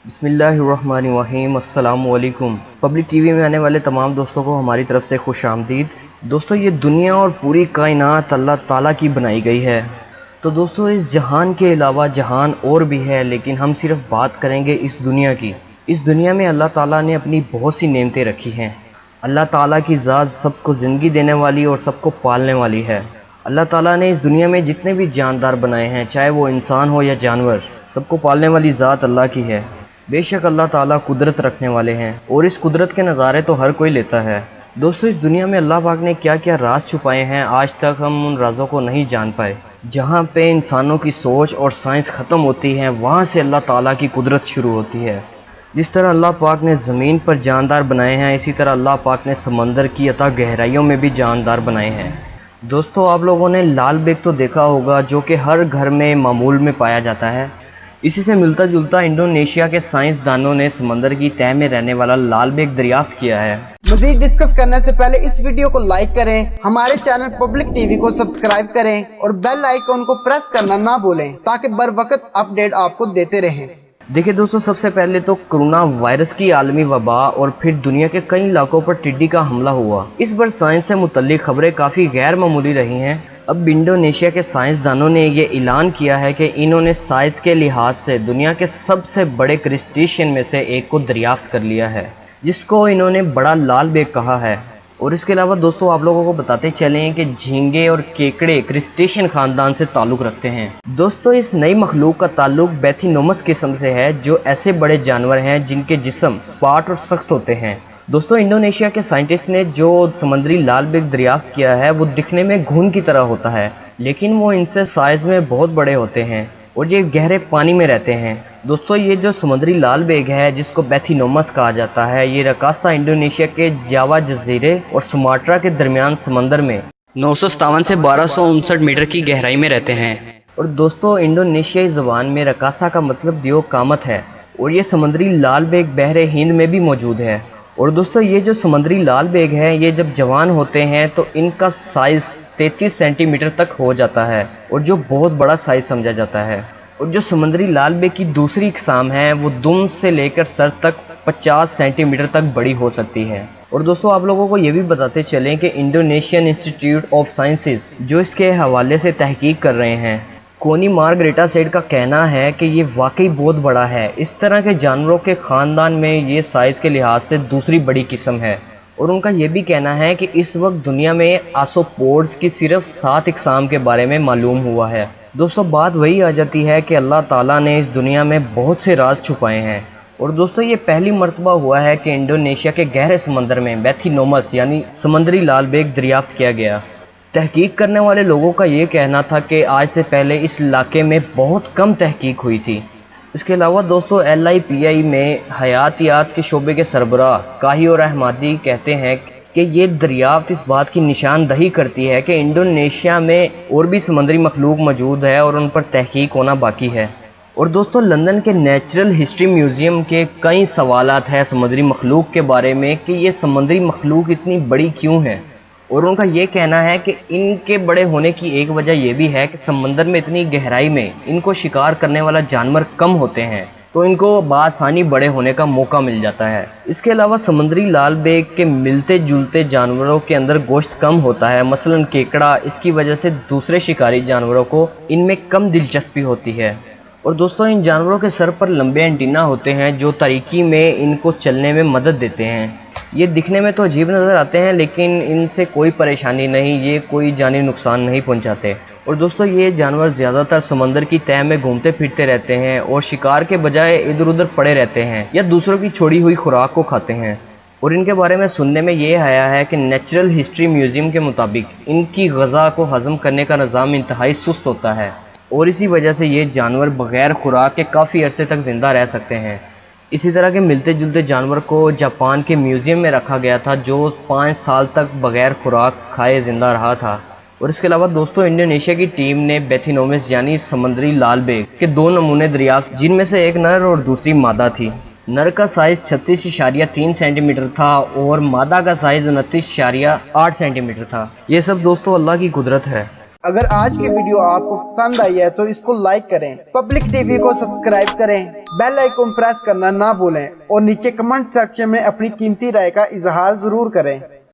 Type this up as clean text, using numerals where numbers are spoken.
بسم اللہ الرحمن الرحیم۔ السلام علیکم۔ پبلک ٹی وی میں آنے والے تمام دوستوں کو ہماری طرف سے خوش آمدید۔ دوستو، یہ دنیا اور پوری کائنات اللہ تعالیٰ کی بنائی گئی ہے۔ تو دوستو، اس جہان کے علاوہ جہان اور بھی ہے، لیکن ہم صرف بات کریں گے اس دنیا کی۔ اس دنیا میں اللہ تعالیٰ نے اپنی بہت سی نعمتیں رکھی ہیں۔ اللہ تعالیٰ کی ذات سب کو زندگی دینے والی اور سب کو پالنے والی ہے۔ اللہ تعالیٰ نے اس دنیا میں جتنے بھی جاندار بنائے ہیں، چاہے وہ انسان ہو یا جانور، سب کو پالنے والی ذات اللہ کی ہے۔ بے شک اللہ تعالیٰ قدرت رکھنے والے ہیں، اور اس قدرت کے نظارے تو ہر کوئی لیتا ہے۔ دوستو، اس دنیا میں اللہ پاک نے کیا کیا راز چھپائے ہیں، آج تک ہم ان رازوں کو نہیں جان پائے۔ جہاں پہ انسانوں کی سوچ اور سائنس ختم ہوتی ہے، وہاں سے اللہ تعالیٰ کی قدرت شروع ہوتی ہے۔ جس طرح اللہ پاک نے زمین پر جاندار بنائے ہیں، اسی طرح اللہ پاک نے سمندر کی عطا گہرائیوں میں بھی جاندار بنائے ہیں۔ دوستو، آپ لوگوں نے لال بیگ تو دیکھا ہوگا، جو کہ ہر گھر میں معمول میں پایا جاتا ہے۔ اسی سے ملتا جلتا انڈونیشیا کے سائنسدانوں نے سمندر کی تہہ میں رہنے والا لال بیگ دریافت کیا ہے۔ مزید ڈسکس کرنے سے پہلے اس ویڈیو کو لائک کریں، ہمارے چینل پبلک ٹی وی کو سبسکرائب کریں اور بیل آئیکن کو پریس کرنا نہ بھولیں تاکہ بر وقت اپڈیٹ آپ کو دیتے رہیں۔ دیکھیں دوستو، سب سے پہلے تو کرونا وائرس کی عالمی وبا اور پھر دنیا کے کئی علاقوں پر ٹڈی کا حملہ ہوا۔ اس بار سائنس سے متعلق خبریں کافی غیر معمولی رہی ہیں۔ اب انڈونیشیا کے سائنسدانوں نے یہ اعلان کیا ہے کہ انہوں نے سائز کے لحاظ سے دنیا کے سب سے بڑے کرسٹیشین میں سے ایک کو دریافت کر لیا ہے، جس کو انہوں نے بڑا لال بیگ کہا ہے۔ اور اس کے علاوہ دوستو، آپ لوگوں کو بتاتے چلیں کہ جھینگے اور کیکڑے کرسٹیشین خاندان سے تعلق رکھتے ہیں۔ دوستو، اس نئی مخلوق کا تعلق بیتھینومس قسم سے ہے، جو ایسے بڑے جانور ہیں جن کے جسم سپاٹ اور سخت ہوتے ہیں۔ دوستو، انڈونیشیا کے سائنٹسٹ نے جو سمندری لال بیگ دریافت کیا ہے، وہ دکھنے میں گھن کی طرح ہوتا ہے، لیکن وہ ان سے سائز میں بہت بڑے ہوتے ہیں اور یہ گہرے پانی میں رہتے ہیں۔ دوستو، یہ جو سمندری لال بیگ ہے، جس کو بیتھینومس کہا جاتا ہے، یہ رکاسا انڈونیشیا کے جاوا جزیرے اور سماٹرا کے درمیان سمندر میں 957 سے 1259 میٹر کی گہرائی میں رہتے ہیں۔ اور دوستو، انڈونیشیائی زبان میں رکاسا کا مطلب دیوقامت ہے، اور یہ سمندری لال بیگ بحر ہند میں بھی موجود ہے۔ اور دوستو، یہ جو سمندری لال بیگ ہے، یہ جب جوان ہوتے ہیں تو ان کا سائز 33 سینٹی میٹر تک ہو جاتا ہے، اور جو بہت بڑا سائز سمجھا جاتا ہے۔ اور جو سمندری لال بیگ کی دوسری اقسام ہے، وہ دم سے لے کر سر تک 50 سینٹی میٹر تک بڑی ہو سکتی ہے۔ اور دوستو، آپ لوگوں کو یہ بھی بتاتے چلیں کہ انڈونیشین انسٹیٹیوٹ آف سائنسز جو اس کے حوالے سے تحقیق کر رہے ہیں، کونی مارگریٹا سیڈ کا کہنا ہے کہ یہ واقعی بہت بڑا ہے۔ اس طرح کے جانوروں کے خاندان میں یہ سائز کے لحاظ سے دوسری بڑی قسم ہے، اور ان کا یہ بھی کہنا ہے کہ اس وقت دنیا میں آسوپوڈز کی صرف 7 اقسام کے بارے میں معلوم ہوا ہے۔ دوستو، بات وہی آ جاتی ہے کہ اللہ تعالیٰ نے اس دنیا میں بہت سے راز چھپائے ہیں۔ اور دوستو، یہ پہلی مرتبہ ہوا ہے کہ انڈونیشیا کے گہرے سمندر میں بیتھینومس یعنی سمندری لال بیگ دریافت کیا گیا۔ تحقیق کرنے والے لوگوں کا یہ کہنا تھا کہ آج سے پہلے اس علاقے میں بہت کم تحقیق ہوئی تھی۔ اس کے علاوہ دوستو، LIPI میں حیاتیات کے شعبے کے سربراہ کاہی اور احمدی کہتے ہیں کہ یہ دریافت اس بات کی نشاندہی کرتی ہے کہ انڈونیشیا میں اور بھی سمندری مخلوق موجود ہے اور ان پر تحقیق ہونا باقی ہے۔ اور دوستو، لندن کے نیچرل ہسٹری میوزیم کے کئی سوالات ہیں سمندری مخلوق کے بارے میں کہ یہ سمندری مخلوق اتنی بڑی کیوں ہے، اور ان کا یہ کہنا ہے کہ ان کے بڑے ہونے کی ایک وجہ یہ بھی ہے کہ سمندر میں اتنی گہرائی میں ان کو شکار کرنے والا جانور کم ہوتے ہیں، تو ان کو بآسانی بڑے ہونے کا موقع مل جاتا ہے۔ اس کے علاوہ سمندری لال بیگ کے ملتے جلتے جانوروں کے اندر گوشت کم ہوتا ہے، مثلا کیکڑا، اس کی وجہ سے دوسرے شکاری جانوروں کو ان میں کم دلچسپی ہوتی ہے۔ اور دوستو، ان جانوروں کے سر پر لمبے اینٹینا ہوتے ہیں جو تاریکی میں ان کو چلنے میں مدد دیتے ہیں۔ یہ دکھنے میں تو عجیب نظر آتے ہیں، لیکن ان سے کوئی پریشانی نہیں، یہ کوئی جانی نقصان نہیں پہنچاتے۔ اور دوستو، یہ جانور زیادہ تر سمندر کی تہہ میں گھومتے پھرتے رہتے ہیں اور شکار کے بجائے ادھر ادھر پڑے رہتے ہیں یا دوسروں کی چھوڑی ہوئی خوراک کو کھاتے ہیں۔ اور ان کے بارے میں سننے میں یہ آیا ہے کہ نیچرل ہسٹری میوزیم کے مطابق ان کی غذا کو ہضم کرنے کا نظام انتہائی سست ہوتا ہے، اور اسی وجہ سے یہ جانور بغیر خوراک کے کافی عرصے تک زندہ رہ سکتے ہیں۔ اسی طرح کے ملتے جلتے جانور کو جاپان کے میوزیم میں رکھا گیا تھا، جو 5 سال تک بغیر خوراک کھائے زندہ رہا تھا۔ اور اس کے علاوہ دوستو، انڈونیشیا کی ٹیم نے بیتھینومس یعنی سمندری لال بیگ کے 2 نمونے دریافت، جن میں سے ایک نر اور دوسری مادہ تھی۔ نر کا سائز 36.3 سینٹی میٹر تھا اور مادہ کا سائز 29.8 سینٹی میٹر تھا۔ یہ سب دوستو اللہ کی قدرت ہے۔ اگر آج کی ویڈیو آپ کو پسند آئی ہے تو اس کو لائک کریں، پبلک ٹی وی کو سبسکرائب کریں، بیل آئیکن پریس کرنا نہ بھولیں اور نیچے کمنٹ سیکشن میں اپنی قیمتی رائے کا اظہار ضرور کریں۔